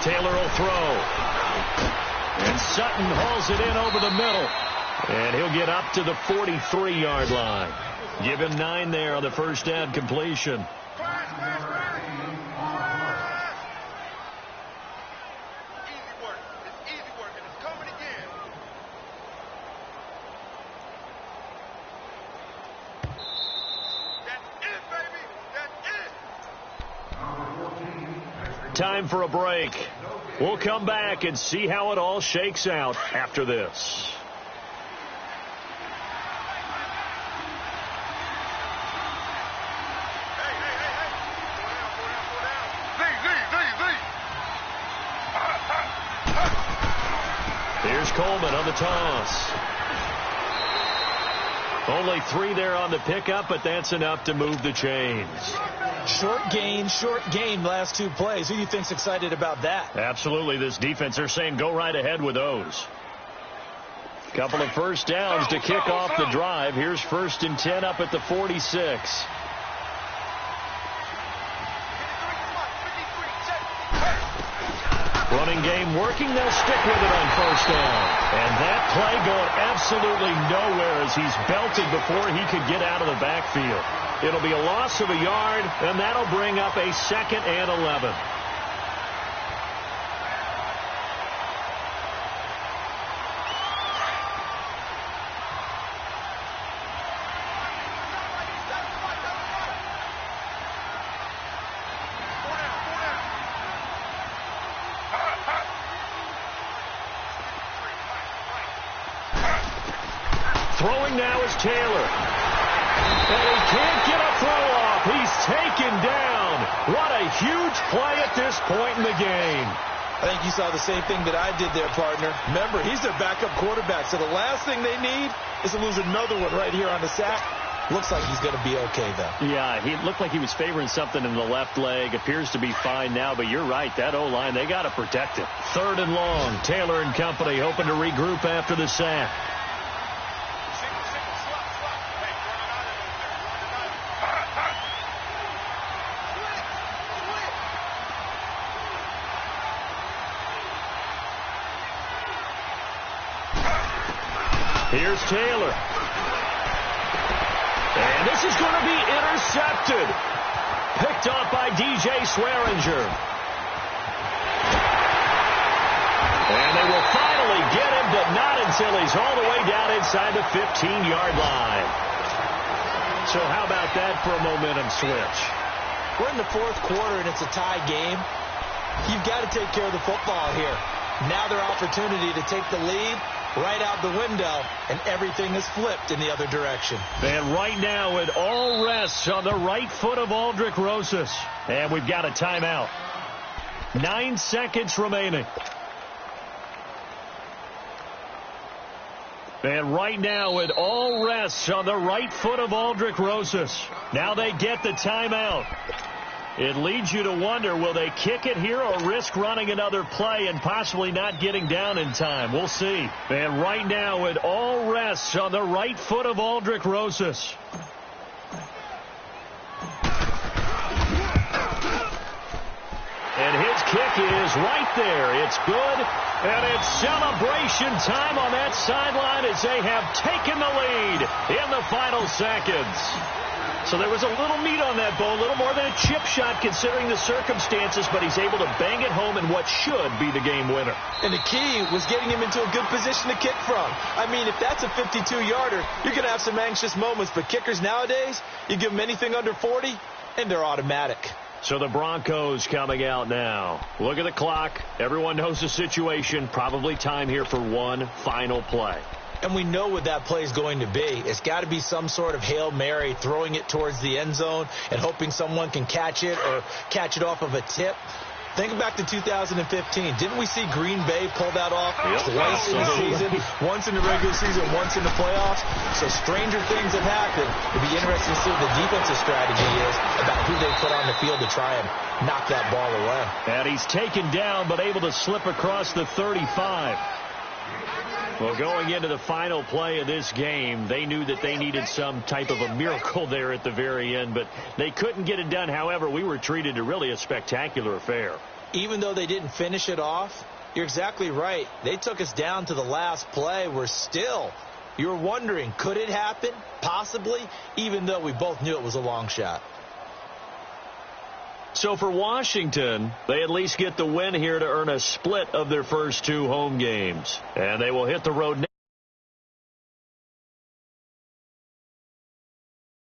Taylor will throw. And Sutton hauls it in over the middle. And he'll get up to the 43-yard line. Give him 9 there on the first down completion. Time for a break. We'll come back and see how it all shakes out after this. Here's Coleman on the toss. Only 3 there on the pickup, but that's enough to move the chains. Short gain last 2 plays. Who do you think's excited about that? Absolutely. This defense, they're saying go right ahead with those. Couple of first downs to kick off the drive. Here's 1st and 10 up at the 46. Running game working. They'll stick with it on first down. And that play going absolutely nowhere as he's belted before he could get out of the backfield. It'll be a loss of a yard, and that'll bring up a 2nd and 11. Throwing now is Taylor. And he can't get a throw off. He's taken down. What a huge play at this point in the game. I think you saw the same thing that I did there, partner. Remember, he's their backup quarterback, so the last thing they need is to lose another one right here on the sack. Looks like he's going to be okay, though. Yeah, he looked like he was favoring something in the left leg. Appears to be fine now, but you're right. That O-line, they got to protect it. 3rd and long. Taylor and company hoping to regroup after the sack. Here's Taylor. And this is going to be intercepted. Picked off by DJ Swearinger. And they will finally get him, but not until he's all the way down inside the 15-yard line. So how about that for a momentum switch? We're in the fourth quarter, and it's a tie game. You've got to take care of the football here. Now their opportunity to take the lead right out the window, and everything is flipped in the other direction. And right now it all rests on the right foot of Aldrick Rosas. And we've got a timeout. 9 seconds remaining. And right now it all rests on the right foot of Aldrick Rosas. Now they get the timeout. It leads you to wonder, will they kick it here or risk running another play and possibly not getting down in time? We'll see. And right now it all rests on the right foot of Aldrick Rosas. And his kick is right there. It's good. And it's celebration time on that sideline as they have taken the lead in the final seconds. So there was a little meat on that bone, a little more than a chip shot considering the circumstances, but he's able to bang it home in what should be the game winner. And the key was getting him into a good position to kick from. I mean, if that's a 52-yarder, you're going to have some anxious moments, but kickers nowadays, you give them anything under 40, and they're automatic. So the Broncos coming out now. Look at the clock. Everyone knows the situation. Probably time here for one final play. And we know what that play is going to be. It's got to be some sort of Hail Mary, throwing it towards the end zone and hoping someone can catch it or catch it off of a tip. Think back to 2015. Didn't we see Green Bay pull that off twice in the season? Once in the regular season, once in the playoffs. So stranger things have happened. It'll be interesting to see what the defensive strategy is about who they put on the field to try and knock that ball away. And he's taken down but able to slip across the 35. Well, going into the final play of this game, they knew that they needed some type of a miracle there at the very end, but they couldn't get it done. However, we were treated to really a spectacular affair. Even though they didn't finish it off, you're exactly right. They took us down to the last play. You were wondering, could it happen? Possibly, even though we both knew it was a long shot. So for Washington, they at least get the win here to earn a split of their first 2 home games. And they will hit the road next.